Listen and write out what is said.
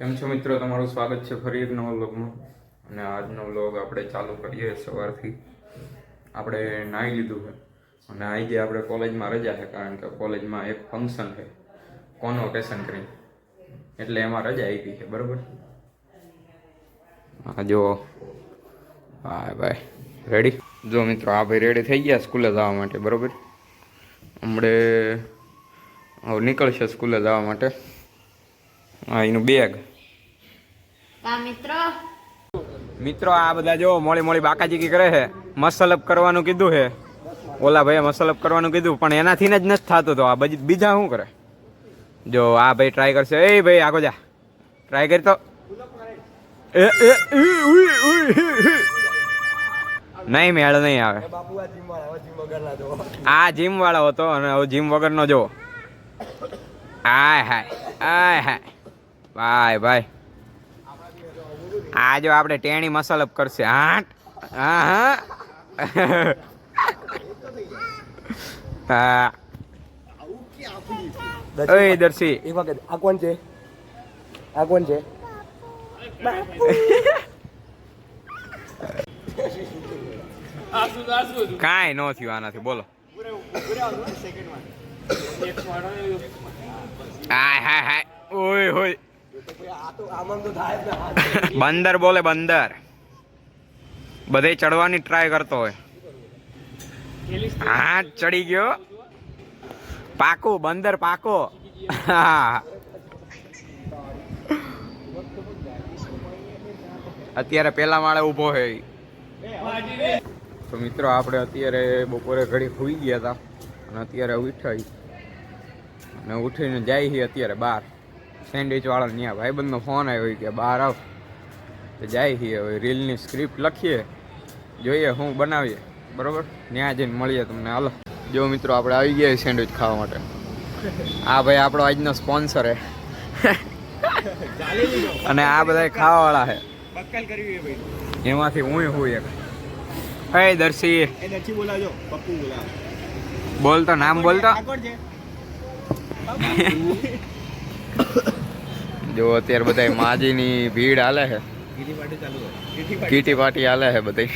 કેમ છો મિત્રો, તમારું સ્વાગત છે ફરી એક નવા વ્લોગમાં. અને આજનો વ્લોગ આપણે ચાલુ કરીએ સવારથી. આપણે નાહી લીધું છે અને આજે આપણે કોલેજમાં રજા છે, કારણ કે કોલેજમાં એક ફંક્શન છે, કોન્વોકેશન કરી, એટલે એમાં રજા આપી છે. બરાબર. હા જો ભાઈ રેડી. જો મિત્રો, આ ભાઈ રેડી થઈ ગયા સ્કૂલે જવા માટે. બરાબર. હમણે નીકળશે સ્કૂલે જવા માટે. હા, એનું બેગ. મિત્રો આ બધા જો મોડી મોડી બાકાજીકી કરે છે. મસલઅપ કરવાનું કીધું છે, ઓલા ભાઈએ મસલઅપ કરવાનું કીધું, પણ એનાથી જ નથી થતું. તો આ બીજા શું કરે? જો આ ભાઈ ટ્રાય કરશે. એ ભાઈ આગો જા, ટ્રાય કરી તો. નહીં, મેળ નહીં આવે. આ જીમ વાળો હતો અને હવે જીમ વગરનો જો. આય હાય, આય હાય, ભાઈ ભાઈ. આ જો આપણે ટેણી મસલઅપ કરશે. હા હા હા. ઓય દર્શી, એક વખત આ કોણ છે? આ કોણ છે? કાંઈ ન થયું આનાથી. બોલો. હાય હાય હાય. ઓય હોય. બંદર બોલે, બંદર. બધે ચડવાની ટ્રાય કરતો હોય. હા, ચડી ગયો. પાકો બંદર, પાકો. અત્યારે પેલા માળે ઊભો છે. તો મિત્રો, આપણે અત્યારે બપોરે ઘડી સુઈ ગયા હતા અને અત્યારે ઉઠાઈ અને ઉઠીને જાય છે અત્યારે બહાર. સેન્ડવિચ વાળા ત્યાં ભાઈબંધનો ફોન આવ્યો કે બહાર આવ. તો જાય છે. હવે રીલની સ્ક્રિપ્ટ લખીએ, જોઈએ શું બનાવીએ. બરાબર. ત્યાં જઈને મળીએ તમને. હાલો. જો મિત્રો, આપણે આવી ગયા સેન્ડવિચ ખાવા માટે. આ ભાઈ આપણો આજનો સ્પોન્સર છે અને આ બધા ખાવાવાળા છે. એમાંથી હું એક. હે દર્શી, બોલતો, નામ બોલતો. જો અત્યારે બધા માજીની ભીડ હાલે છે. કીટી પાર્ટી હાલે છે બધી.